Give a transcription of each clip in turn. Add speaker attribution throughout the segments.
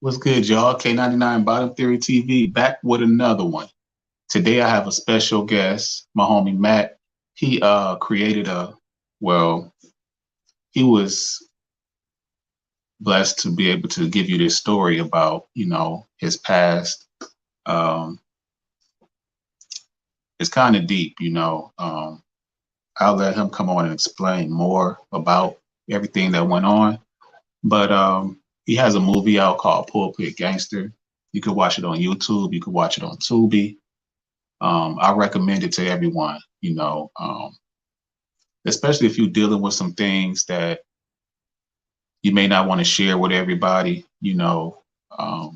Speaker 1: What's good, y'all? K99 Bottom Theory TV back with another one. Today I have a special guest, my homie Matt. He created well, he was blessed to be able to give you this story about, his past. Um, it's kind of deep, I'll let him come on and explain more about everything that went on. But he has a movie out called Pulpit Gangster. You could watch it on YouTube. You could watch it on Tubi. I recommend it to everyone, especially if you're dealing with some things that you may not want to share with everybody. I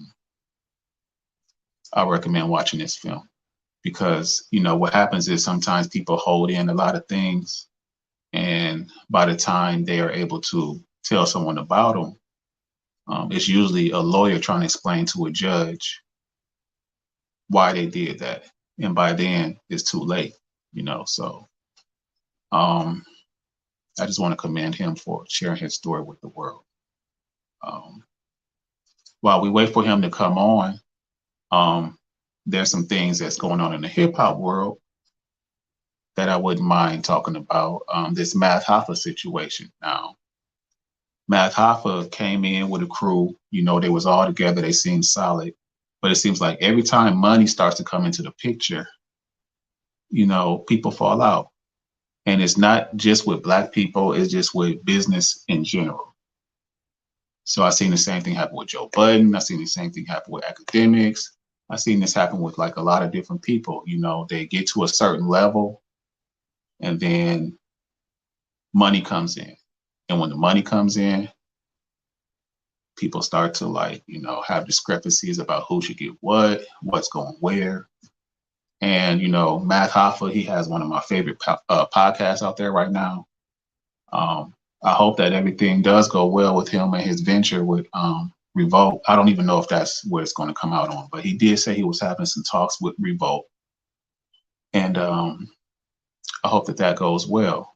Speaker 1: recommend watching this film because, what happens is sometimes people hold in a lot of things. And by the time they are able to tell someone about them, it's usually a lawyer trying to explain to a judge why they did that. And by then it's too late, So I just want to commend him for sharing his story with the world. While we wait for him to come on, there's some things that's going on in the hip hop world that I wouldn't mind talking about. This Math Hoffa situation. Now, Math Hoffa came in with a crew, they was all together, they seemed solid. But it seems like every time money starts to come into the picture, people fall out. And it's not just with Black people, it's just with business in general. So I've seen the same thing happen with Joe Budden. I've seen the same thing happen with academics. I've seen this happen with like a lot of different people. They get to a certain level and then money comes in. And when the money comes in, people start to have discrepancies about who should get what's going where. And, Matt Hoffa, he has one of my favorite podcasts out there right now. I hope that everything does go well with him and his venture with Revolt. I don't even know if that's what it's going to come out on, but he did say he was having some talks with Revolt. And I hope that goes well.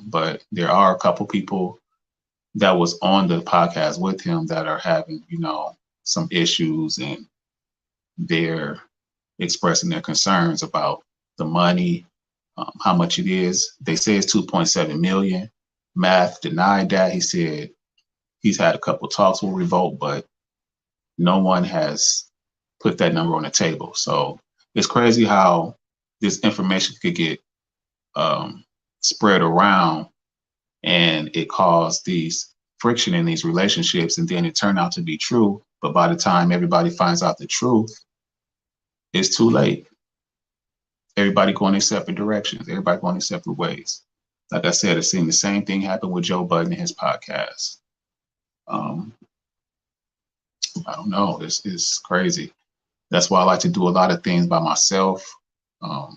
Speaker 1: But there are a couple people that was on the podcast with him that are having, some issues, and they're expressing their concerns about the money, how much it is. They say it's 2.7 million. Math denied that. He said he's had a couple talks with Revolt, but no one has put that number on the table. So it's crazy how this information could get spread around, and it caused these friction in these relationships, and then it turned out to be true. But by the time everybody finds out the truth, it's too late. Everybody going in separate directions. Everybody going in separate ways. Like I said, I've seen the same thing happen with Joe Budden and his podcast. I don't know. It's crazy. That's why I like to do a lot of things by myself. I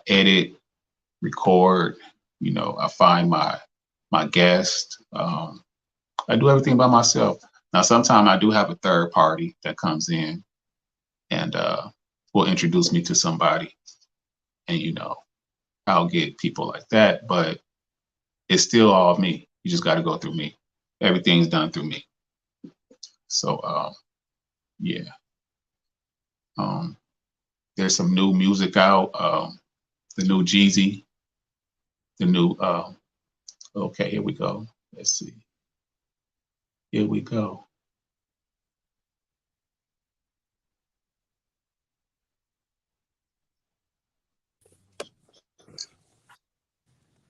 Speaker 1: edit, record, I find my guest. I do everything by myself. Now, sometimes I do have a third party that comes in and will introduce me to somebody. And, I'll get people like that, but it's still all me. You just got to go through me. Everything's done through me. So, yeah. There's some new music out. The new Jeezy. The new, okay, here we go. Let's see. Here we go.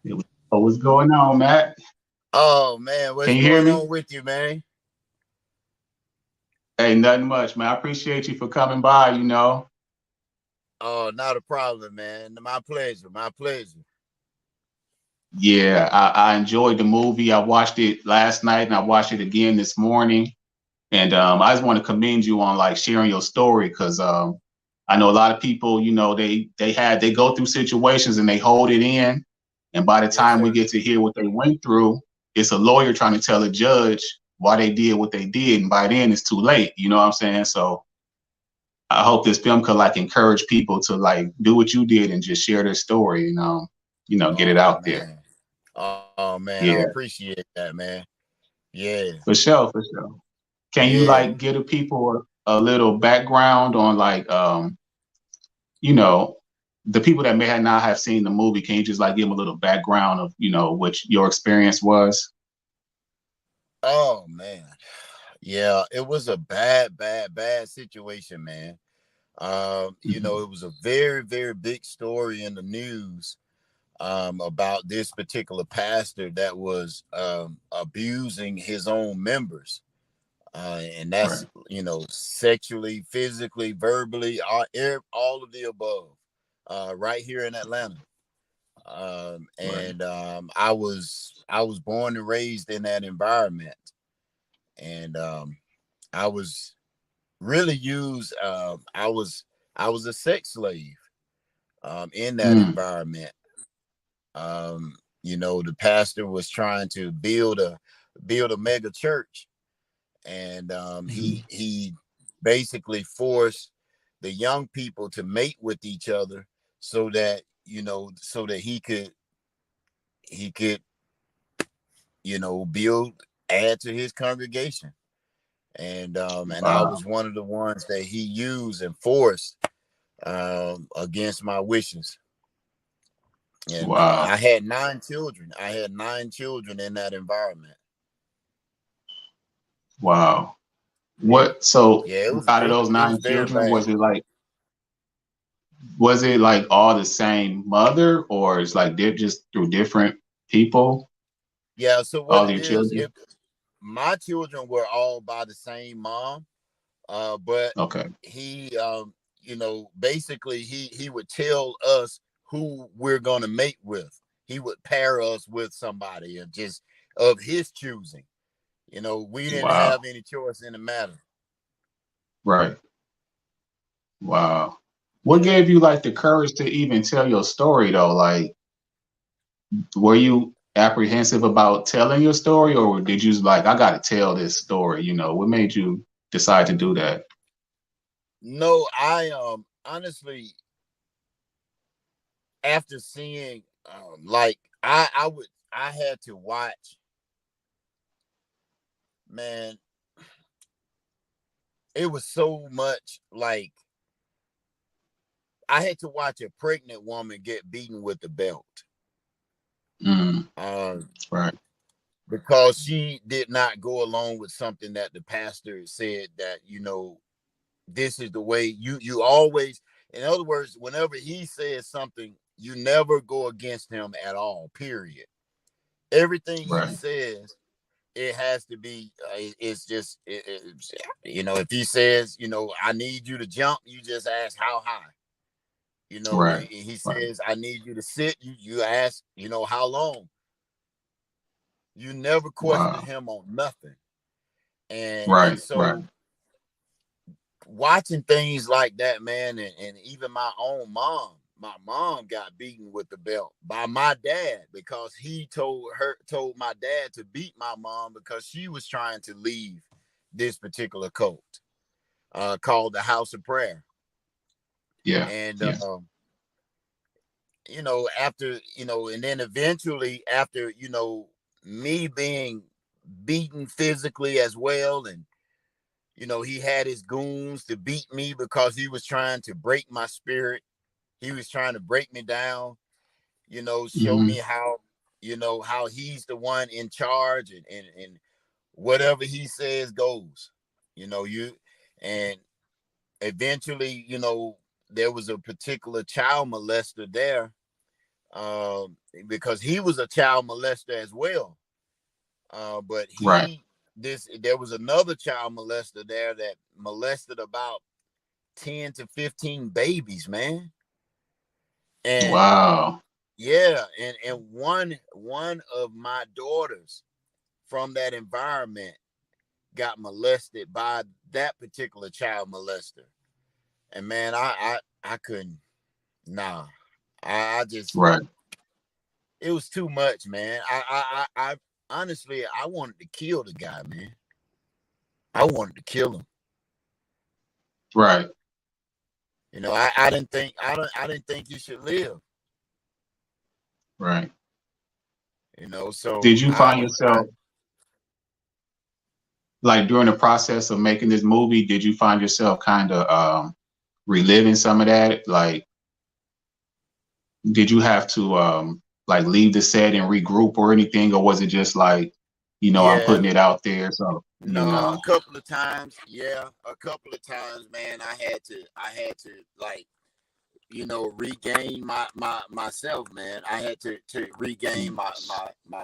Speaker 1: Here we go. What's going on, Matt?
Speaker 2: Oh man, what's going on with you, man?
Speaker 1: Hey, nothing much, man. I appreciate you for coming by,
Speaker 2: Oh, not a problem, man. My pleasure. My pleasure.
Speaker 1: Yeah, I enjoyed the movie. I watched it last night and I watched it again this morning. And I just want to commend you on sharing your story, because I know a lot of people, they go through situations and they hold it in. And by the time we get to hear what they went through, it's a lawyer trying to tell a judge why they did what they did. And by then it's too late. You know what I'm saying? So I hope this film could encourage people to do what you did and just share their story and, get it out there.
Speaker 2: Oh man,
Speaker 1: Yeah.
Speaker 2: I appreciate that, man. Yeah,
Speaker 1: For sure, for sure. Can you
Speaker 2: yeah.
Speaker 1: like give the people a little background on like you know, the people that may have not have seen the movie, can you just like give them a little background of, what your experience was?
Speaker 2: Oh man. Yeah, it was a bad, bad, bad situation, man.
Speaker 1: Mhm.
Speaker 2: It was a very, very big story in the news about this particular pastor that was abusing his own members. And that's,
Speaker 1: Right,
Speaker 2: sexually, physically, verbally, all of the above, right here in Atlanta.
Speaker 1: right.
Speaker 2: And I was born and raised in that environment, and I was really used. I was a sex slave in that
Speaker 1: Mm,
Speaker 2: environment. The pastor was trying to build a mega church, and he
Speaker 1: mhm.
Speaker 2: he basically forced the young people to mate with each other so that he could build add to his congregation. And I
Speaker 1: Wow,
Speaker 2: was one of the ones that he used and forced against my wishes. And
Speaker 1: wow,
Speaker 2: I had 9 children. I had 9 children in that environment.
Speaker 1: wow.
Speaker 2: Yeah,
Speaker 1: What, so
Speaker 2: yeah. It was
Speaker 1: out of
Speaker 2: it,
Speaker 1: those
Speaker 2: it was
Speaker 1: nine
Speaker 2: very
Speaker 1: children,
Speaker 2: bad.
Speaker 1: was it like all the same mother, or it's like they're just through different people,
Speaker 2: Yeah. So what
Speaker 1: all
Speaker 2: it
Speaker 1: your
Speaker 2: is,
Speaker 1: children?
Speaker 2: my children were all by the same mom, but
Speaker 1: Okay,
Speaker 2: he, basically he would tell us who we're gonna mate with. He would pair us with somebody and just of his choosing. We didn't
Speaker 1: wow,
Speaker 2: have any choice in the matter.
Speaker 1: right, wow. What
Speaker 2: Yeah.
Speaker 1: gave you like the courage to even tell your story though? Like, were you apprehensive about telling your story, or did you like, I got to tell this story? What made you decide to do that?
Speaker 2: No, I honestly, after seeing like I had to watch, man, it was so much like I had to watch a pregnant woman get beaten with the belt.
Speaker 1: Mm,
Speaker 2: Um
Speaker 1: right,
Speaker 2: because she did not go along with something that the pastor said, that this is the way you always, in other words, whenever he says something, you never go against him at all, period. Everything he
Speaker 1: right,
Speaker 2: says, it has to be it's just if he says, I need you to jump, you just ask how high.
Speaker 1: right,
Speaker 2: He
Speaker 1: right,
Speaker 2: says, I need you to sit, you ask, how long. You never question
Speaker 1: wow,
Speaker 2: him on nothing. And
Speaker 1: right, right,
Speaker 2: so watching things like that, man, and even my mom got beaten with the belt by my dad because he told my dad to beat my mom because she was trying to leave this particular cult called the House of Prayer.
Speaker 1: yeah,
Speaker 2: And
Speaker 1: yeah,
Speaker 2: after, and then eventually after, me being beaten physically as well, and he had his goons to beat me because he was trying to break my spirit. He was trying to break me down, show
Speaker 1: hmm,
Speaker 2: me how he's the one in charge, and whatever he says goes. You and eventually, there was a particular child molester there, because he was a child molester as well. But
Speaker 1: right,
Speaker 2: there was another child molester there that molested about 10 to 15 babies, man. And
Speaker 1: wow,
Speaker 2: yeah, and one of my daughters from that environment got molested by that particular child molester. And man, I couldn't, nah. I just,
Speaker 1: right,
Speaker 2: it was too much, man. I honestly, I wanted to kill the guy, man. I wanted to kill him.
Speaker 1: right,
Speaker 2: I didn't think you should live.
Speaker 1: right.
Speaker 2: So
Speaker 1: Did you find yourself? like during the process of making this movie, did you find yourself kind of reliving some of that? Like, did you have to like leave the set and regroup or anything, or was it just like, I'm
Speaker 2: Yeah,
Speaker 1: putting it out there, so
Speaker 2: no, a couple of times. Yeah, a couple of times, man. I had to like, regain myself, man. I had to regain my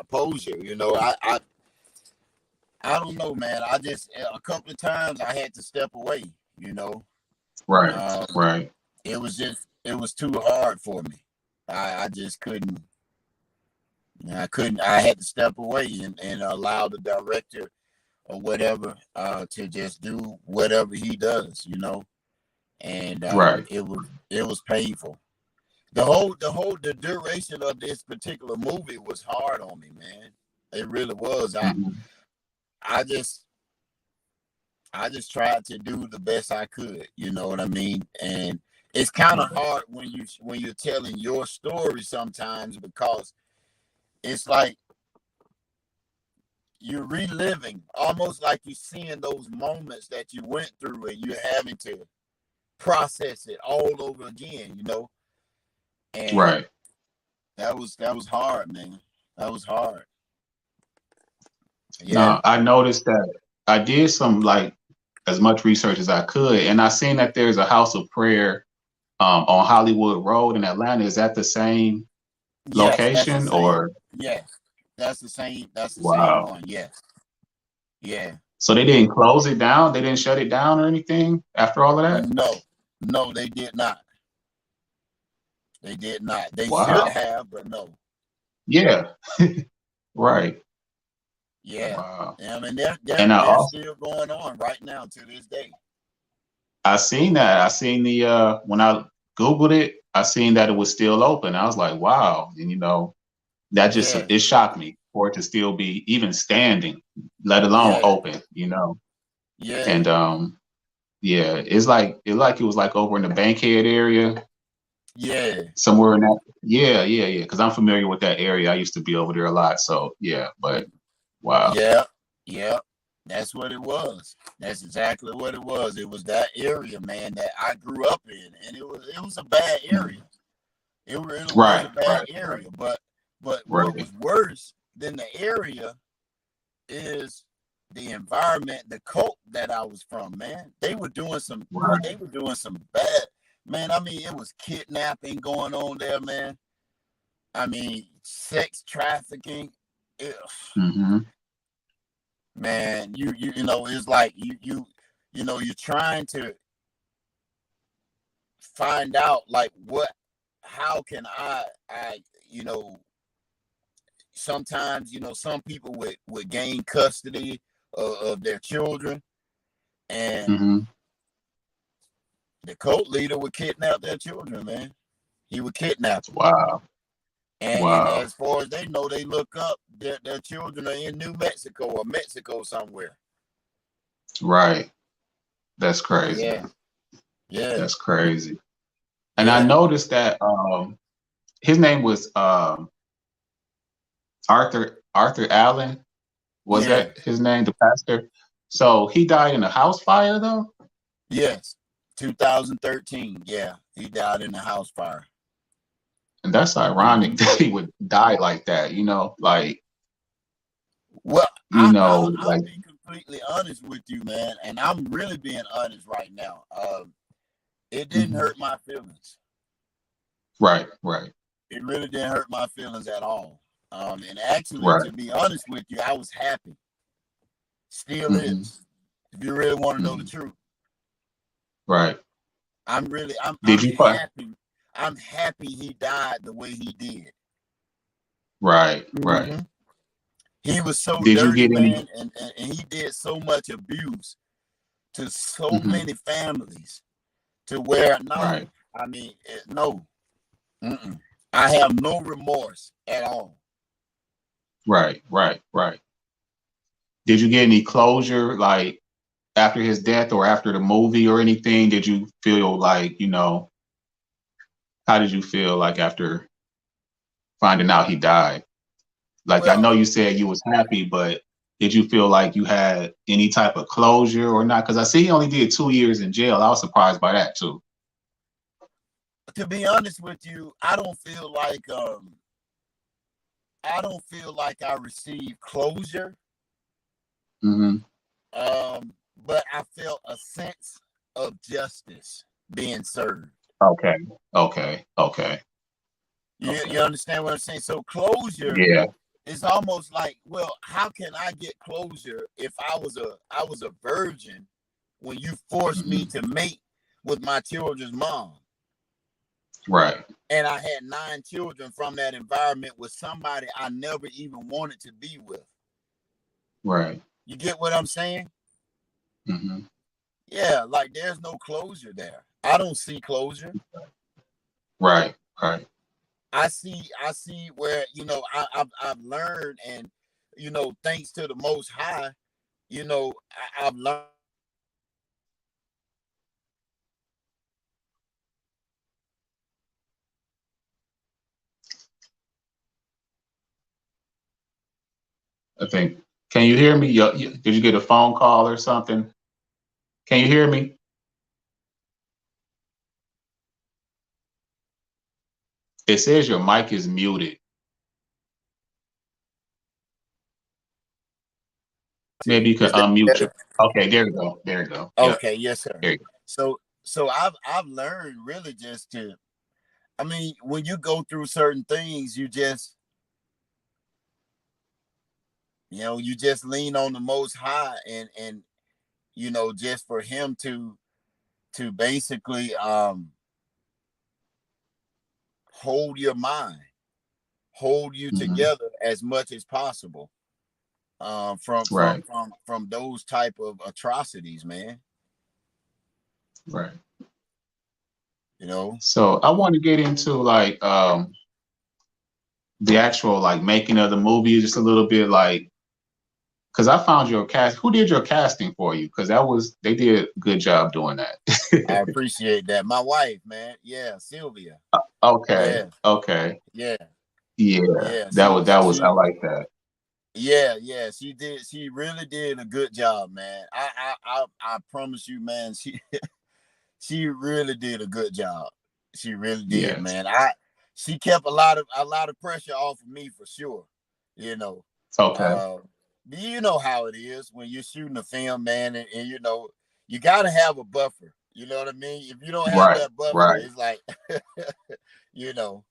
Speaker 2: posure. I don't know, man. I just a couple of times I had to step away.
Speaker 1: right,
Speaker 2: Um,
Speaker 1: right,
Speaker 2: it was too hard for me. I just couldn't. I couldn't. I had to step away and allow the director or whatever to just do whatever he does. And
Speaker 1: right.
Speaker 2: it was painful. The duration of this particular movie was hard on me, man. It really was.
Speaker 1: Mhm.
Speaker 2: I just I just tried to do the best I could, you know what I mean? And it's kind of hard when you're telling your story sometimes, because it's like you're reliving, almost like you're seeing those moments that you went through and you're having to process it all over again. And
Speaker 1: Right.
Speaker 2: that was hard, man. That was hard. Yeah.
Speaker 1: Now, I noticed that I did some like as much research as I could, and I seen that there's a house of prayer on Hollywood Road in Atlanta. Is that the same
Speaker 2: Yes, that's the
Speaker 1: location
Speaker 2: same.
Speaker 1: or?
Speaker 2: Yes, that's the same. That's the same
Speaker 1: Wow.
Speaker 2: one. Yes. Yeah.
Speaker 1: So they didn't close it down? They didn't shut it down or anything after all of that?
Speaker 2: No, no, they did not. They did not. They should
Speaker 1: Wow.
Speaker 2: have, but no.
Speaker 1: Yeah. Right.
Speaker 2: Yeah.
Speaker 1: Wow.
Speaker 2: I mean,
Speaker 1: And
Speaker 2: they're still going on right now to this day.
Speaker 1: I seen that. I seen the when I Googled it, I seen that it was still open. I was like, wow. And that just
Speaker 2: Yeah.
Speaker 1: it shocked me for it to still be even standing, let alone
Speaker 2: Yeah.
Speaker 1: Open.
Speaker 2: Yeah.
Speaker 1: And yeah, it was like over in the Bankhead area,
Speaker 2: Yeah.
Speaker 1: somewhere in that. Yeah, yeah, yeah. Because I'm familiar with that area. I used to be over there a lot. So yeah, but wow.
Speaker 2: Yeah. Yeah. That's what it was. That's exactly what it was. It was that area, man, that I grew up in, and it was a bad area. It really was a
Speaker 1: Right,
Speaker 2: bad
Speaker 1: right,
Speaker 2: area. But what
Speaker 1: right,
Speaker 2: was worse than the area is the environment, the cult that I was from, man. They were doing some
Speaker 1: right.
Speaker 2: bad, man. I mean, it was kidnapping going on there, man. I mean, sex trafficking. It,
Speaker 1: Hmm.
Speaker 2: man, it's like you're trying to find out like how can I sometimes some people would gain custody of their children, and
Speaker 1: Hmm.
Speaker 2: the cult leader would kidnap their children, man. He would kidnap them.
Speaker 1: Wow,
Speaker 2: And
Speaker 1: wow.
Speaker 2: as far as they know, they look up their children are in New Mexico or Mexico somewhere.
Speaker 1: Right. That's crazy.
Speaker 2: Yeah. Yeah.
Speaker 1: That's crazy. And I
Speaker 2: Yeah.
Speaker 1: noticed that his name was Arthur Allen. Was
Speaker 2: Yeah.
Speaker 1: that his name, the pastor? So he died in a house fire though?
Speaker 2: Yes. 2013. Yeah. He died in a house fire.
Speaker 1: And that's ironic
Speaker 2: Mm-hmm.
Speaker 1: that he would die like that, like,
Speaker 2: Well, I'll
Speaker 1: like,
Speaker 2: be completely honest with you, man, and I'm really being honest right now. It didn't
Speaker 1: mhm.
Speaker 2: hurt my feelings.
Speaker 1: Right, right,
Speaker 2: It really didn't hurt my feelings at all. And actually,
Speaker 1: right.
Speaker 2: to be honest with you, I was happy. Still
Speaker 1: Hmm.
Speaker 2: is. If you really want to know the
Speaker 1: Hmm.
Speaker 2: truth,
Speaker 1: Right.
Speaker 2: I'm
Speaker 1: Did you find?
Speaker 2: happy. I'm happy he died the way he did.
Speaker 1: Right, right.
Speaker 2: Mm-hmm. He was so
Speaker 1: Did you
Speaker 2: dirty,
Speaker 1: get any?
Speaker 2: man, and he did so much abuse to so
Speaker 1: Hmm.
Speaker 2: many families, to where no,
Speaker 1: Right,
Speaker 2: I mean no, mm-mm. I have no remorse at all.
Speaker 1: right, right, right. Did you get any closure, like after his death or after the movie or anything? Did you feel like, how did you feel like after finding out he died? Like, I
Speaker 2: Well,
Speaker 1: know you said you was happy, but did you feel like you had any type of closure or not? Because I see he only did 2 years in jail. I was surprised by that too.
Speaker 2: To be honest with you, I don't feel like I received closure.
Speaker 1: Mm-hmm.
Speaker 2: But I felt a sense of justice being served.
Speaker 1: Okay. Okay. Okay.
Speaker 2: You understand what I'm saying? So closure
Speaker 1: Yeah.
Speaker 2: is almost like, well, how can I get closure if I was a virgin when you forced me
Speaker 1: Mm-hmm.
Speaker 2: to mate with my children's mom?
Speaker 1: Right.
Speaker 2: And I had 9 children from that environment with somebody I never even wanted to be with.
Speaker 1: Right.
Speaker 2: You get what I'm saying?
Speaker 1: Mm-hmm.
Speaker 2: Yeah, like there's no closure there. I don't see closure.
Speaker 1: Right. Right.
Speaker 2: I see where, I've learned, and thanks to the Most High, I've learned.
Speaker 1: I think. Can you hear me? Did you get a phone call or something? Can you hear me? It says your mic is muted. Maybe you could
Speaker 2: Is that
Speaker 1: unmute your.
Speaker 2: better?
Speaker 1: Okay, there you go. There you go. Yep.
Speaker 2: Okay, yes, sir.
Speaker 1: There you go.
Speaker 2: So I've learned really just to. I mean, when you go through certain things, you just lean on the Most High, and just for Him to basically hold your mind, hold you
Speaker 1: Mm-hmm.
Speaker 2: together as much as possible, from from
Speaker 1: Right.
Speaker 2: from from those type of atrocities, man.
Speaker 1: Right.
Speaker 2: You know.
Speaker 1: So I want to get into like the actual like making of the movie just a little bit, like because I found your cast. Who did your casting for you? Because they did a good job doing
Speaker 2: I
Speaker 1: that.
Speaker 2: appreciate that. My wife, man. Yeah, Sylvia.
Speaker 1: Okay.
Speaker 2: Yeah,
Speaker 1: Okay.
Speaker 2: yeah,
Speaker 1: Yeah.
Speaker 2: yeah.
Speaker 1: That was I
Speaker 2: She
Speaker 1: like that.
Speaker 2: yeah. She did. She really did a good job, man. I promise you, man. She really did a good job. She really did,
Speaker 1: Yes.
Speaker 2: man. She kept a lot of pressure off of me for sure. You know.
Speaker 1: Okay.
Speaker 2: Uh, you know how it is when you're shooting a film, man, and you got to have a buffer. You know what I mean? If you don't have
Speaker 1: Right.
Speaker 2: that buffer,
Speaker 1: Right.
Speaker 2: it's like, you know.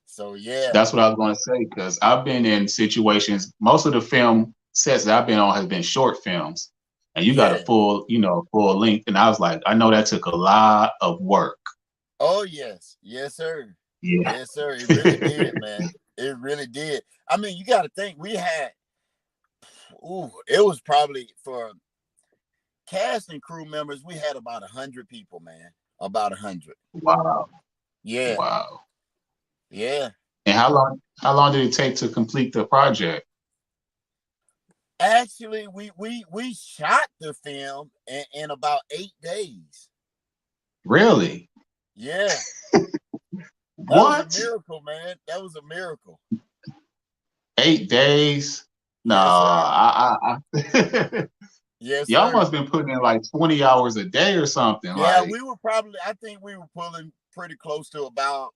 Speaker 2: So yeah,
Speaker 1: That's what I was going to say because I've been in situations. Most of the film sets that I've been on has been short films, and you got a
Speaker 2: yeah.
Speaker 1: full length. And I was like, I know that took a lot of work.
Speaker 2: Oh yes, yes sir,
Speaker 1: Yeah.
Speaker 2: yes sir. It really did, man. It really did. I mean, you got to think we had. Ooh, it was probably for cast and crew members. We had about 100 people, man. About 100.
Speaker 1: Wow.
Speaker 2: Yeah,
Speaker 1: Wow.
Speaker 2: yeah.
Speaker 1: And how long did it take to complete the project?
Speaker 2: Actually, we shot the film in about 8 days.
Speaker 1: Really?
Speaker 2: Yeah, that was a
Speaker 1: What?
Speaker 2: miracle, man. That was a miracle.
Speaker 1: 8 days? No,
Speaker 2: Yes, sir. Yes,
Speaker 1: y'all
Speaker 2: sir.
Speaker 1: must have been putting in like 20 hours a day or something.
Speaker 2: Yeah,
Speaker 1: Like,
Speaker 2: we were probably. I think we were pulling pretty close to about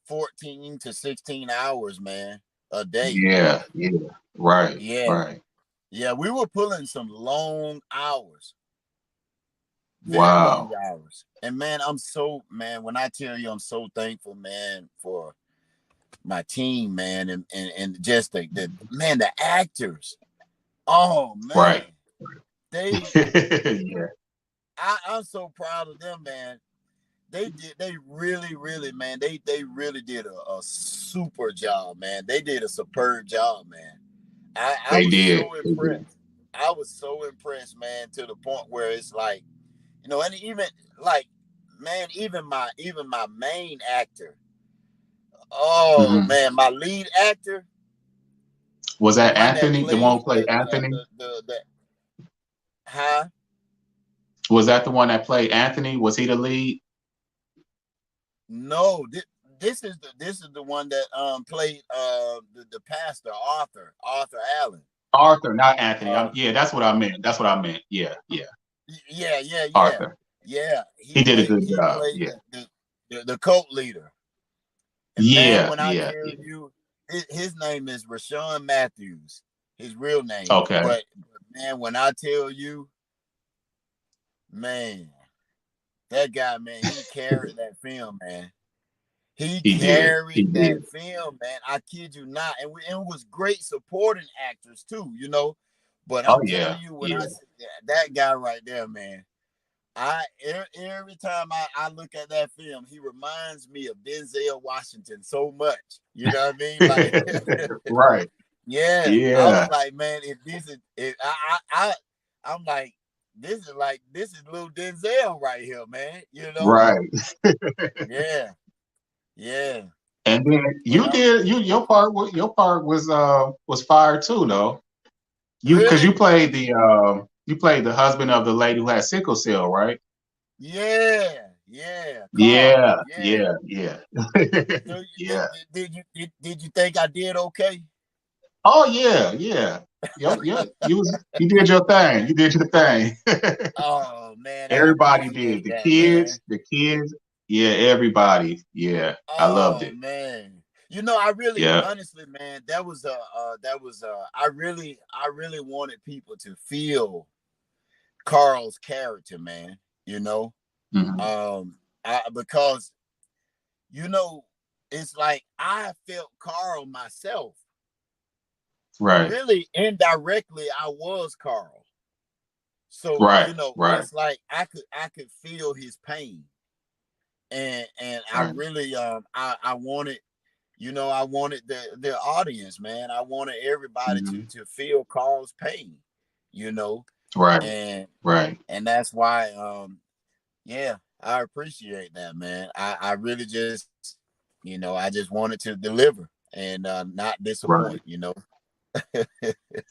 Speaker 2: 14 to 16 hours, man, a day.
Speaker 1: yeah, yeah, right,
Speaker 2: Yeah,
Speaker 1: right.
Speaker 2: yeah. We were pulling some long hours, very long
Speaker 1: Wow.
Speaker 2: hours. And man, man. When I tell you, I'm so thankful, man, for my team, man, and just the actors. Oh man,
Speaker 1: Right.
Speaker 2: they
Speaker 1: Yeah.
Speaker 2: I'm so proud of them, man. They really, really, man, they really did a super job, man. They did a superb job, man. I
Speaker 1: They
Speaker 2: was
Speaker 1: did.
Speaker 2: so
Speaker 1: They did.
Speaker 2: impressed. I was so impressed, man, to the point where it's like, and even like, man, even my main actor. Oh
Speaker 1: Hmm.
Speaker 2: man, my lead actor,
Speaker 1: Was
Speaker 2: the
Speaker 1: that
Speaker 2: one that
Speaker 1: Anthony? The one who
Speaker 2: played
Speaker 1: played Anthony?
Speaker 2: the huh?
Speaker 1: Was that the one that played Anthony? Was he the lead?
Speaker 2: No, this is the one that played the pastor Arthur Allen.
Speaker 1: Arthur, not Anthony.
Speaker 2: Uh,
Speaker 1: Yeah, that's what I meant. That's what I meant. Yeah, yeah.
Speaker 2: yeah, yeah, yeah,
Speaker 1: Arthur.
Speaker 2: yeah.
Speaker 1: He did a good
Speaker 2: He
Speaker 1: job.
Speaker 2: played
Speaker 1: Yeah.
Speaker 2: the cult leader. And man,
Speaker 1: Yeah,
Speaker 2: when I
Speaker 1: yeah,
Speaker 2: tell
Speaker 1: yeah.
Speaker 2: you, his name is Rashawn Matthews, his real name.
Speaker 1: Okay.
Speaker 2: But man, when I tell you, man, that guy, man, he carried that film, man. He
Speaker 1: He did. He
Speaker 2: carried that
Speaker 1: did.
Speaker 2: film, man. I kid you not, and it was great supporting actors too, you know. But
Speaker 1: Oh
Speaker 2: I'm
Speaker 1: yeah.
Speaker 2: telling you, when I
Speaker 1: Yeah.
Speaker 2: see that guy right there, man, every time I look at that film, he reminds me of Denzel Washington so much. You know what I mean? Like,
Speaker 1: Right.
Speaker 2: yeah, I was
Speaker 1: Yeah.
Speaker 2: like, man, if this is, if I'm like, this is little Denzel right here, man. You know?
Speaker 1: Right.
Speaker 2: Yeah, yeah.
Speaker 1: And then
Speaker 2: But
Speaker 1: you did your part was fire too, though. Because
Speaker 2: really,
Speaker 1: you played the husband of the lady who had sickle cell, right?
Speaker 2: yeah, yeah, Carl,
Speaker 1: Yeah,
Speaker 2: yeah.
Speaker 1: yeah, yeah.
Speaker 2: So
Speaker 1: Yeah.
Speaker 2: did you think I did okay?
Speaker 1: Oh yeah, yeah. You did your thing. You did your thing.
Speaker 2: Oh man, I
Speaker 1: Everybody did.
Speaker 2: appreciate that, man.
Speaker 1: The kids, yeah, everybody. Yeah. I loved
Speaker 2: Oh
Speaker 1: it.
Speaker 2: man. You know, I really
Speaker 1: Yeah.
Speaker 2: honestly, man, I really wanted people to feel Carl's character, man, you know.
Speaker 1: Hmm.
Speaker 2: Because you know, it's like I felt Carl myself.
Speaker 1: Right.
Speaker 2: Really indirectly I was Carl. So,
Speaker 1: Right.
Speaker 2: you know,
Speaker 1: Right.
Speaker 2: it's like I could feel his pain. And I
Speaker 1: Right.
Speaker 2: really I wanted, you know, I wanted the audience, man. I wanted everybody
Speaker 1: Hmm.
Speaker 2: to feel Carl's pain, you know,
Speaker 1: Right.
Speaker 2: and
Speaker 1: Right.
Speaker 2: that's why yeah, I appreciate that, man. I really just, you know, I just wanted to deliver and not
Speaker 1: Right.
Speaker 2: disappoint, you know.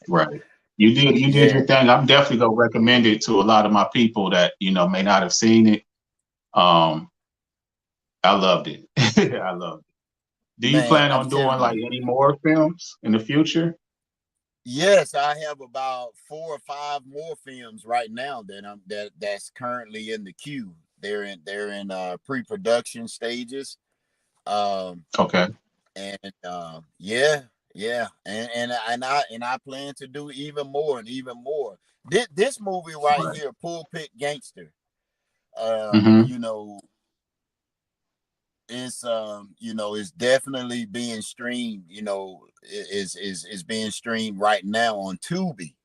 Speaker 1: Right. You did
Speaker 2: Yeah,
Speaker 1: your thing. I'm definitely gonna recommend it to a lot of my people that, may not have seen it. Um, I loved it. I loved it. Do you
Speaker 2: man,
Speaker 1: plan
Speaker 2: I'm
Speaker 1: on doing
Speaker 2: telling
Speaker 1: like
Speaker 2: you.
Speaker 1: any more films in the future?
Speaker 2: Yes, I have about 4 or 5 more films right now that's currently in the queue. They're in pre-production stages. Um
Speaker 1: Okay.
Speaker 2: and yeah, yeah. And I plan to do even more and even more. This movie right
Speaker 1: Right.
Speaker 2: here, Pulpit Gangster,
Speaker 1: Hmm.
Speaker 2: you know, you know, it's definitely being streamed, you know, is being streamed right now on Tubi.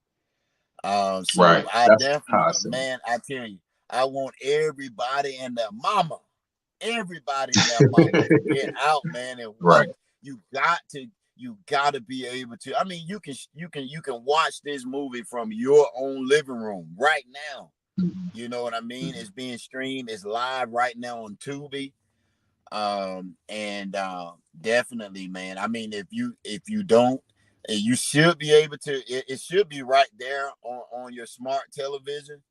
Speaker 2: So
Speaker 1: Right.
Speaker 2: I
Speaker 1: That's
Speaker 2: definitely,
Speaker 1: awesome.
Speaker 2: man, I tell you, I want everybody and their mama to get out, man, and watch.
Speaker 1: Right.
Speaker 2: You got to, you got to be able to. I mean, you can watch this movie from your own living room right now.
Speaker 1: Mhm.
Speaker 2: You know what I mean?
Speaker 1: Mhm.
Speaker 2: It's being streamed. It's live right now on Tubi. And definitely, man. I mean, if you don't, you should be able to. It should be right there on your smart television.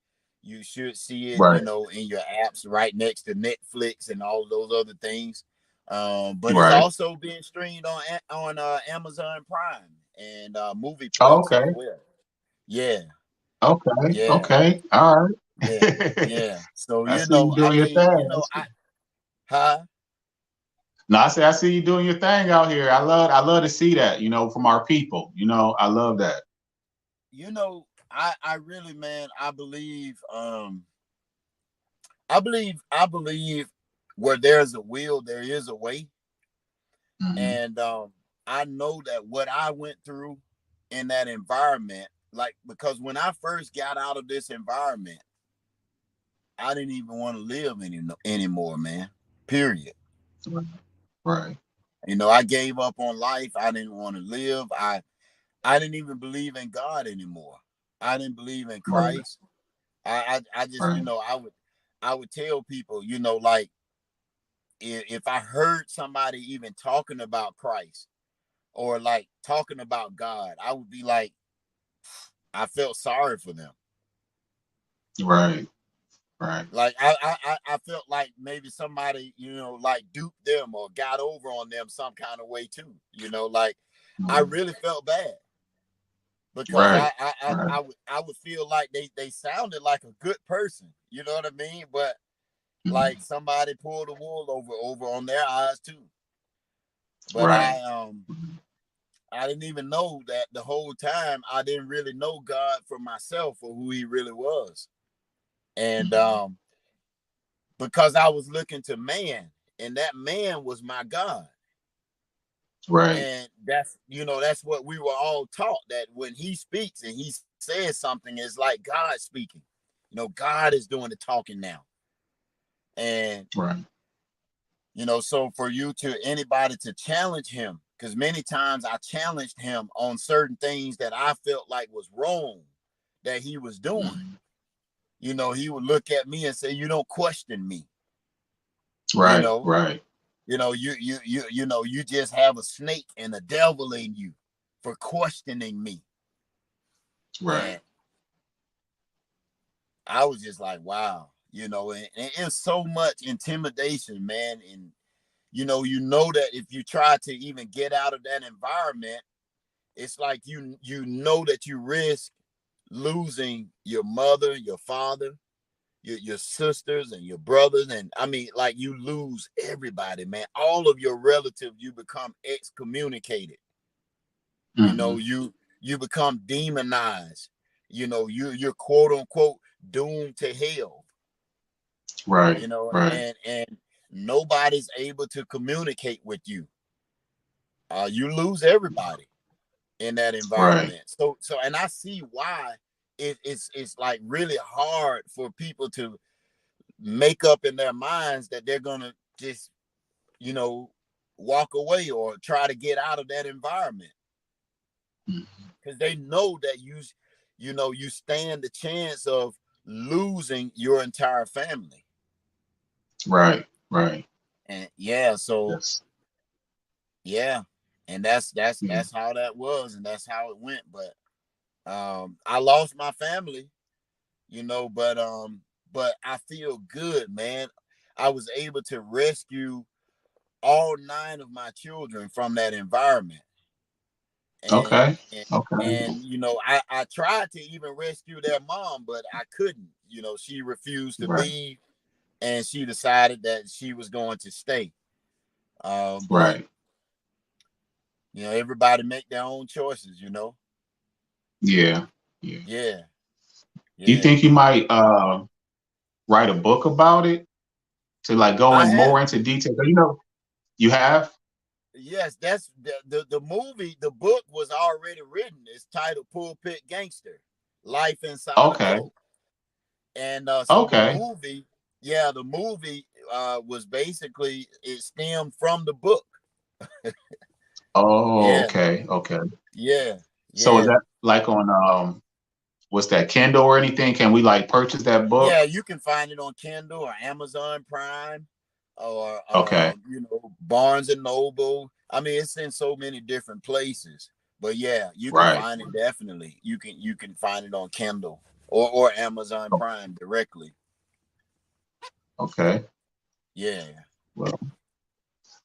Speaker 2: You should see it, you
Speaker 1: Right.
Speaker 2: know, in your apps right next to Netflix and all those other things. But it's
Speaker 1: Right.
Speaker 2: also being streamed on Amazon Prime and Movie
Speaker 1: Oh,
Speaker 2: Plus
Speaker 1: okay.
Speaker 2: as well. Yeah,
Speaker 1: Okay.
Speaker 2: yeah,
Speaker 1: Okay. All right.
Speaker 2: yeah, yeah. So
Speaker 1: I
Speaker 2: you
Speaker 1: see you
Speaker 2: know, I
Speaker 1: doing your
Speaker 2: mean, you
Speaker 1: thing.
Speaker 2: know, huh?
Speaker 1: No, I see you doing your thing out here. I love to see that, from our people. I love that.
Speaker 2: You know, I really, man, I believe where there's a will there is a way.
Speaker 1: Hmm.
Speaker 2: And I know that what I went through in that environment, like, because when I first got out of this environment, I didn't even want to live anymore, man. Period.
Speaker 1: Right. Right.
Speaker 2: You know, I gave up on life. I didn't want to live. I didn't even believe in God anymore. I didn't believe in
Speaker 1: Right.
Speaker 2: Christ. I just, you
Speaker 1: Right.
Speaker 2: know, I would tell people, you know, like, if I heard somebody even talking about Christ or like talking about God, I would be like, I felt sorry for them.
Speaker 1: Right. Right.
Speaker 2: Like I felt like maybe somebody, you know, like duped them or got over on them some kind of way too. You know, like I
Speaker 1: Mhm.
Speaker 2: really felt bad. because
Speaker 1: Right. Right.
Speaker 2: I would feel like they sounded like a good person. You know what I mean? But like
Speaker 1: Mhm.
Speaker 2: somebody pulled the wool over on their eyes too. But
Speaker 1: Right.
Speaker 2: I didn't even know that the whole time. I didn't really know God for myself or who He really was, and
Speaker 1: Mhm.
Speaker 2: because I was looking to man, and that man was my God.
Speaker 1: Right.
Speaker 2: And that's, that's what we were all taught, that when He speaks and He says something, it's like God speaking. God is doing the talking now. And
Speaker 1: Right.
Speaker 2: so for you to anybody to challenge Him, because many times I challenged Him on certain things that I felt like was wrong that He was doing.
Speaker 1: Mhm.
Speaker 2: He would look at me and say, "You don't question me." you
Speaker 1: Right.
Speaker 2: know
Speaker 1: Right.
Speaker 2: you just have a snake and a devil in you for questioning me.
Speaker 1: Right.
Speaker 2: And I was just like, wow, and it's so much intimidation, man. And that if you try to even get out of that environment, it's like you know that you risk losing your mother, your father, your sisters and your brothers. And I mean, like, you lose everybody, man. All of your relatives, you become excommunicated. you know
Speaker 1: Mhm.
Speaker 2: you you become demonized. You're quote unquote doomed to hell.
Speaker 1: Right. Right.
Speaker 2: And nobody's able to communicate with you. You lose everybody in that
Speaker 1: Right.
Speaker 2: environment. So and I see why it's like really hard for people to make up in their minds that they're gonna just you know walk away or try to get out of that environment,
Speaker 1: Mhm.
Speaker 2: because they know that you stand the chance of losing your entire family.
Speaker 1: Right. Right.
Speaker 2: And yeah, so
Speaker 1: Yes.
Speaker 2: yeah, and that's that's
Speaker 1: Yeah.
Speaker 2: that's how that was, and that's how it went. But I lost my family, but I feel good, man. I was able to rescue all 9 of my children from that environment. and
Speaker 1: Okay.
Speaker 2: and,
Speaker 1: Okay.
Speaker 2: and I tried to even rescue their mom, but I couldn't. She refused to
Speaker 1: Right.
Speaker 2: leave, and she decided that she was going to stay. But
Speaker 1: Right.
Speaker 2: everybody make their own choices.
Speaker 1: Yeah. Yeah.
Speaker 2: Yeah,
Speaker 1: Do you
Speaker 2: yeah.
Speaker 1: think you might write a book about it to like go
Speaker 2: I
Speaker 1: in more
Speaker 2: have.
Speaker 1: into detail? You have.
Speaker 2: Yes, that's the movie. The book was already written. It's titled Pulpit Gangster: Life Inside a
Speaker 1: Okay.
Speaker 2: Cult. And so the
Speaker 1: Okay.
Speaker 2: movie, yeah, the movie was basically, it stemmed from the book.
Speaker 1: Oh,
Speaker 2: Yeah,
Speaker 1: okay. Okay.
Speaker 2: yeah,
Speaker 1: So is
Speaker 2: yeah,
Speaker 1: that like on what's that, Kindle or anything? Can we like purchase that book?
Speaker 2: yeah. You can find it on Kindle or Amazon Prime, or
Speaker 1: Okay.
Speaker 2: Barnes and Noble. I mean, it's in so many different places. But yeah, you can
Speaker 1: Right.
Speaker 2: find it definitely. You can find it on Kindle or Amazon
Speaker 1: O-
Speaker 2: Prime directly.
Speaker 1: Okay.
Speaker 2: Yeah.
Speaker 1: Well,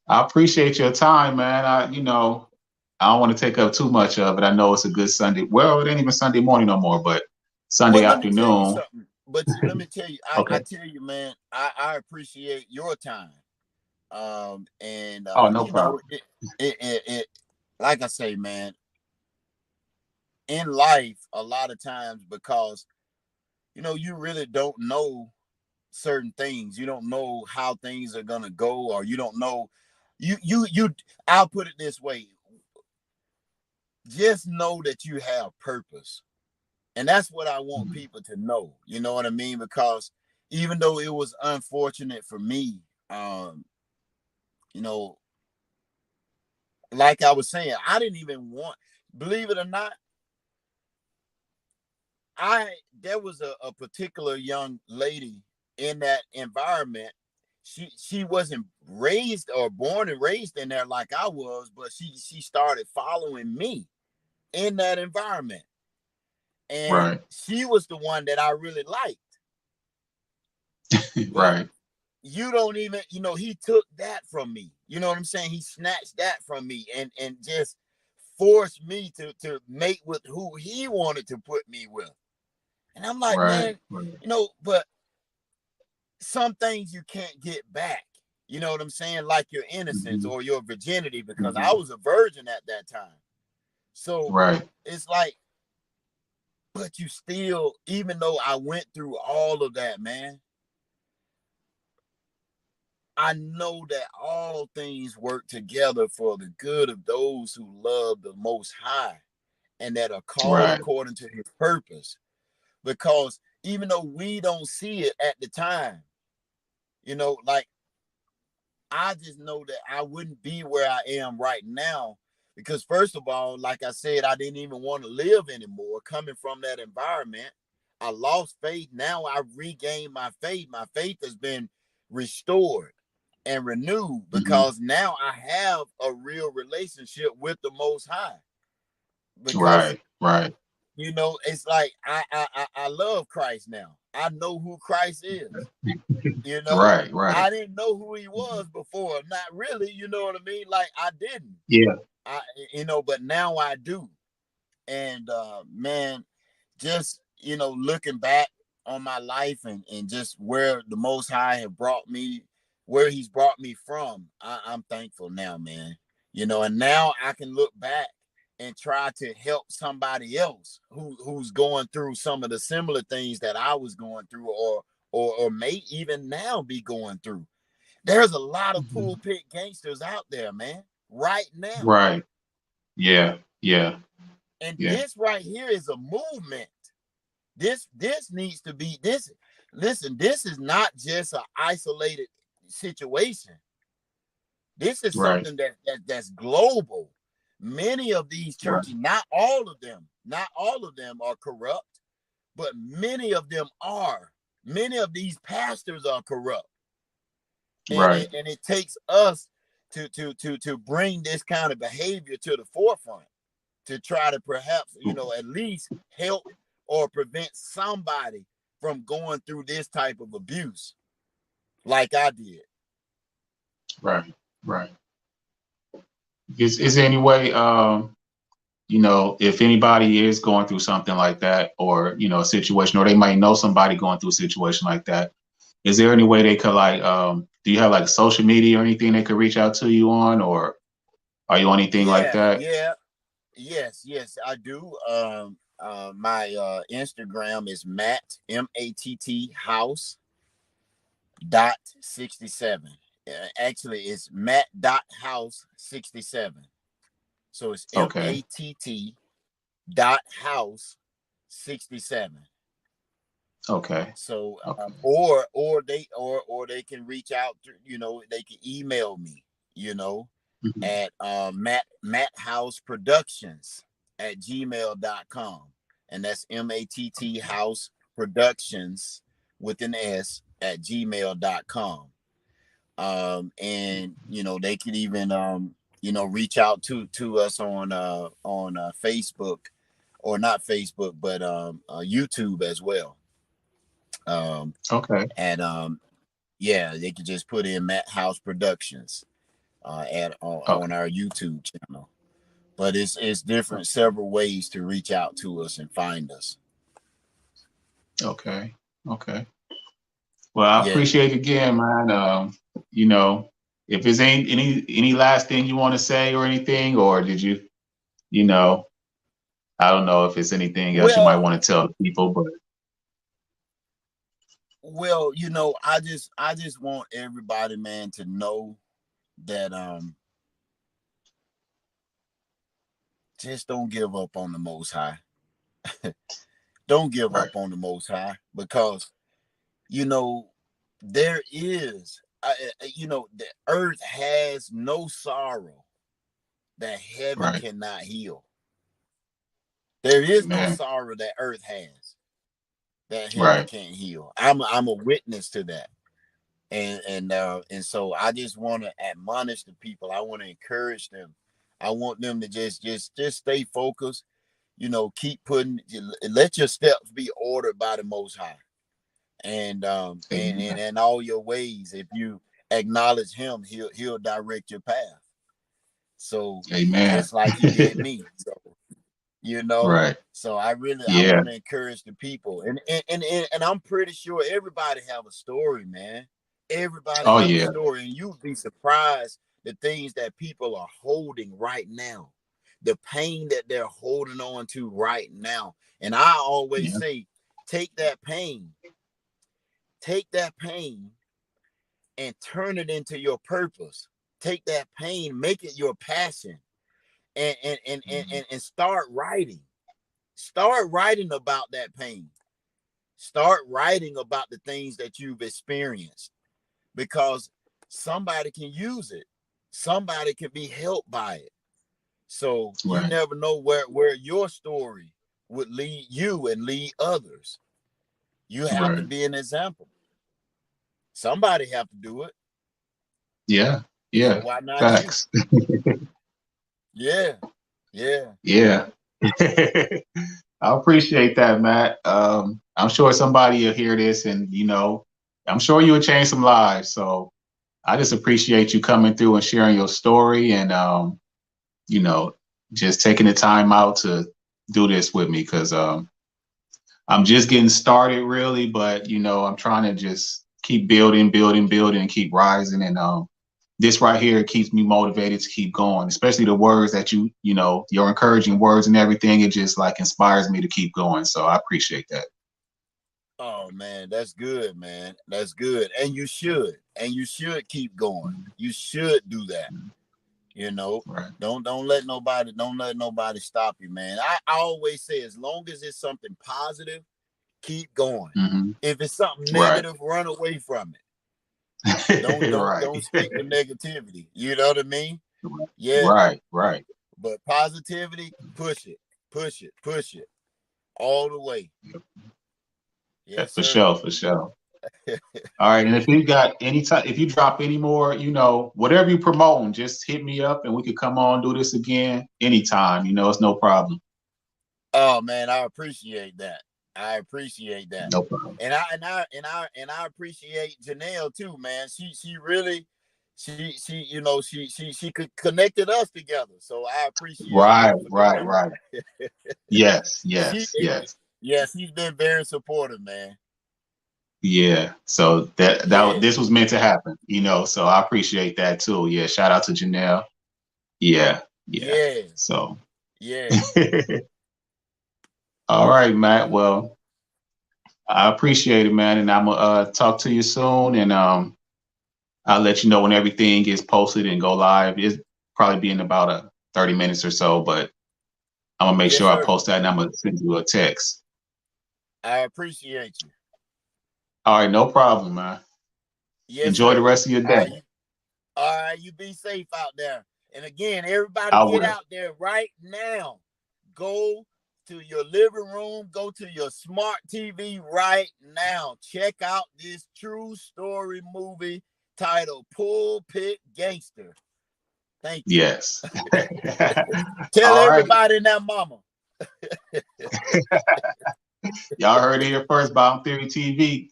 Speaker 1: I appreciate your time, man. I don't want to take up too much of it. I know it's a good Sunday. Well, it ain't even Sunday morning no more, but
Speaker 2: Well,
Speaker 1: Sunday
Speaker 2: let me tell you
Speaker 1: afternoon.
Speaker 2: something. But let me tell you, I
Speaker 1: Okay.
Speaker 2: tell you, man, I appreciate your time. And
Speaker 1: Oh, no problem.
Speaker 2: it like I say, man, in life, a lot of times, because you really don't know certain things. You don't know how things are gonna go, or you don't know. You. I'll put it this way: just know that you have purpose. And that's what I want
Speaker 1: Mhm.
Speaker 2: people to know. You know what I mean? Because even though it was unfortunate for me, you know, like I was saying, I didn't even want, believe it or not, I there was a particular young lady in that environment. She wasn't raised or born and raised in there like I was, but she started following me in that environment. And
Speaker 1: Right.
Speaker 2: she was the one that I really liked. But
Speaker 1: Right.
Speaker 2: you don't even, he took that from me. You know what I'm saying? He snatched that from me and just forced me to mate with who he wanted to put me with. And I'm like,
Speaker 1: Right.
Speaker 2: man, but some things you can't get back. You know what I'm saying? Like your innocence
Speaker 1: Mm-hmm.
Speaker 2: or your virginity, because I
Speaker 1: Mm-hmm.
Speaker 2: was a virgin at that time. So
Speaker 1: Right.
Speaker 2: it's like, but you still, even though I went through all of that, man, I know that all things work together for the good of those who love the Most High and that are called
Speaker 1: Right.
Speaker 2: according to his purpose. Because even though we don't see it at the time, like, I just know that I wouldn't be where I am right now because, first of all, like I said, I didn't even want to live anymore coming from that environment. I lost faith. Now I regained my faith. My faith has been restored and renewed
Speaker 1: Mm-hmm.
Speaker 2: because now I have a real relationship with the Most High. Because,
Speaker 1: Right. Right.
Speaker 2: it's like I love Christ now. I know who Christ is.
Speaker 1: Right. Right.
Speaker 2: I didn't know who he was before. Not really, you know what I mean? Like I didn't.
Speaker 1: Yeah.
Speaker 2: But now I do. And man, just looking back on my life and just where the Most High have brought me, where he's brought me from, I'm thankful now, man. And now I can look back and try to help somebody else who's going through some of the similar things that I was going through, or may even now be going through. There's a lot of
Speaker 1: Mm-hmm.
Speaker 2: pulpit gangsters out there, man, right now.
Speaker 1: Right. Yeah. Yeah.
Speaker 2: And
Speaker 1: Yeah.
Speaker 2: this right here is a movement. This needs to be this. Listen, this is not just an isolated situation. This is
Speaker 1: Right.
Speaker 2: something that's global. Many of these
Speaker 1: Right.
Speaker 2: churches, not all of them are corrupt, but many of them are. Many of these pastors are corrupt. And
Speaker 1: Right.
Speaker 2: it takes us to bring this kind of behavior to the forefront, to try to perhaps, at least help or prevent somebody from going through this type of abuse like I did.
Speaker 1: Right. Right. Is there any way, if anybody is going through something like that, or a situation, or they might know somebody going through a situation like that, is there any way they could do you have like social media or anything they could reach out to you on, or are you on anything like
Speaker 2: Yeah,
Speaker 1: that?
Speaker 2: yeah, yes, I do. My Instagram is Matt House .67. Actually, it's Matt House 67. So it's
Speaker 1: Okay.
Speaker 2: Matt House 67.
Speaker 1: Okay.
Speaker 2: So
Speaker 1: Okay.
Speaker 2: or they can reach out to, they can email me,
Speaker 1: Mhm.
Speaker 2: at Matt House Productions @gmail.com. And that's Matt House Productions with an S @gmail.com. And they could even reach out to us on Facebook, or not Facebook, but YouTube as well.
Speaker 1: Okay.
Speaker 2: And yeah, they could just put in Matt House Productions on
Speaker 1: Okay.
Speaker 2: our YouTube channel. But it's different, several ways to reach out to us and find us.
Speaker 1: Okay. Okay. Well, I
Speaker 2: Yeah.
Speaker 1: appreciate it again, man. You know, if there's any last thing you want to say or anything, or did you, you know, I don't know if it's anything else you might
Speaker 2: Well,
Speaker 1: want to tell the people, but
Speaker 2: I just want everybody, man, to know that just don't give up on the Most High. Don't give
Speaker 1: right,
Speaker 2: up on the Most High, because you know there is the earth has no sorrow that heaven
Speaker 1: right,
Speaker 2: cannot heal. There is no
Speaker 1: amen,
Speaker 2: sorrow that earth has that heaven
Speaker 1: right,
Speaker 2: can't heal. I'm a witness to that. And so I just want to admonish the people. I want to encourage them. I want them to just stay focused. Keep putting. Let your steps be ordered by the Most High, and
Speaker 1: amen,
Speaker 2: in all your ways, if you acknowledge Him, He'll direct your path. So
Speaker 1: Amen.
Speaker 2: just like he did me. So, you know,
Speaker 1: Right.
Speaker 2: so I
Speaker 1: Yeah.
Speaker 2: want to encourage the people, and I'm pretty sure everybody have a story, man. Everybody
Speaker 1: Oh
Speaker 2: have a
Speaker 1: yeah.
Speaker 2: story, and you'd be surprised the things that people are holding right now, the pain that they're holding on to right now. And I always
Speaker 1: Yeah.
Speaker 2: say, take that pain, take that pain and turn it into your purpose. Take that pain, make it your passion, and start writing. Start writing about that pain. Start writing about the things that you've experienced, because somebody can use it. Somebody can be helped by it. So you
Speaker 1: Right.
Speaker 2: never know where your story would lead you and lead others. You have to
Speaker 1: Right.
Speaker 2: be an example. Somebody have to do it.
Speaker 1: Yeah.
Speaker 2: So
Speaker 1: Yeah.
Speaker 2: why not you?
Speaker 1: Facts.
Speaker 2: Yeah. Yeah.
Speaker 1: Yeah. I appreciate that, Matt. I'm sure somebody will hear this, and I'm sure you'll change some lives. So I just appreciate you coming through and sharing your story, and you know, just taking the time out to do this with me, because I'm just getting started, really. But I'm trying to just keep building, building, building, and keep rising. And this right here keeps me motivated to keep going, especially the words that your encouraging words and everything. It just like inspires me to keep going. So I appreciate that.
Speaker 2: Oh man, that's good, man. That's good. And you should. And you should keep going. You should do that. You know,
Speaker 1: Right.
Speaker 2: don't let nobody stop you, man. I always say, as long as it's something positive, keep going.
Speaker 1: Hmm.
Speaker 2: If it's something
Speaker 1: Right.
Speaker 2: negative, run away from it. Don't don't
Speaker 1: Right.
Speaker 2: don't stick with negativity. You know what I mean? Yeah.
Speaker 1: Right. Right.
Speaker 2: But positivity, push it, push it, push it all the way. Yes,
Speaker 1: For
Speaker 2: sir.
Speaker 1: sure. For sure. All right. And if you got any time, if you drop any more, whatever you promoting, just hit me up and we could come on do this again anytime. It's no problem.
Speaker 2: Oh man, I appreciate that. I appreciate that.
Speaker 1: No problem.
Speaker 2: And I appreciate Janelle too, man. She really she connected us together. So I appreciate
Speaker 1: Right.
Speaker 2: her for
Speaker 1: Right.
Speaker 2: doing
Speaker 1: Right.
Speaker 2: that.
Speaker 1: Yes.
Speaker 2: she
Speaker 1: Yes. Yes.
Speaker 2: yeah, she's been very supportive, man.
Speaker 1: Yeah. So
Speaker 2: Yeah,
Speaker 1: this was meant to happen. So I appreciate that too. Yeah. Shout out to Janelle. Yeah. Yeah.
Speaker 2: yeah,
Speaker 1: So.
Speaker 2: yeah.
Speaker 1: All right, Matt. Well, I appreciate it, man, and I'm gonna talk to you soon, and I'll let you know when everything gets posted and go live. It's probably be in about 30 minutes or so, but I'm gonna make
Speaker 2: Yes,
Speaker 1: sure I
Speaker 2: sir.
Speaker 1: post that, and I'm gonna send you a text.
Speaker 2: I appreciate you.
Speaker 1: All right, no problem, man.
Speaker 2: Yes,
Speaker 1: Enjoy the
Speaker 2: sir.
Speaker 1: rest of your day.
Speaker 2: All right, you be safe out there. And again, everybody
Speaker 1: I
Speaker 2: get
Speaker 1: will.
Speaker 2: out there right now. Go to your living room, go to your smart TV right now. Check out this true story movie titled Pulpit Gangster. Thank you.
Speaker 1: Yes.
Speaker 2: Tell
Speaker 1: All right.
Speaker 2: everybody and their mama.
Speaker 1: Y'all heard it here first, Bottom Theory TV.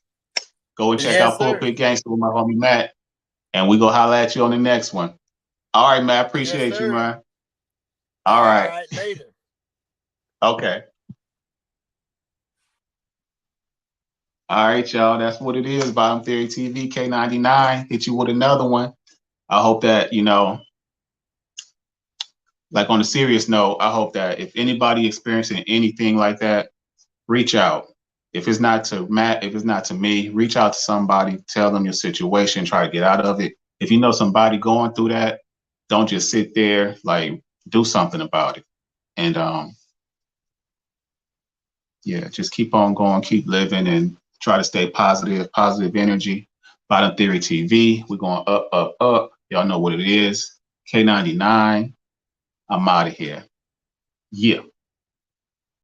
Speaker 1: Go and check
Speaker 2: Yes,
Speaker 1: out
Speaker 2: sir.
Speaker 1: Pulpit Gangster with my homie Matt, and we go holla at you on the next one. All right, Matt.
Speaker 2: Yes,
Speaker 1: Appreciate you,
Speaker 2: sir.
Speaker 1: man. All
Speaker 2: All
Speaker 1: right.
Speaker 2: right, later.
Speaker 1: Okay. All right, y'all. That's what it is. Bottom Theory TV, K99. Hit you with another one. I hope that, like on a serious note, I hope that if anybody experiencing anything like that, reach out. If it's not to Matt, if it's not to me, reach out to somebody, tell them your situation, try to get out of it. If you know somebody going through that, don't just sit there, like do something about it. And yeah, just keep on going, keep living, and try to stay positive, positive energy. Bottom Theory TV, we're going up, up, up. Y'all know what it is. K99, I'm out of here. Yeah.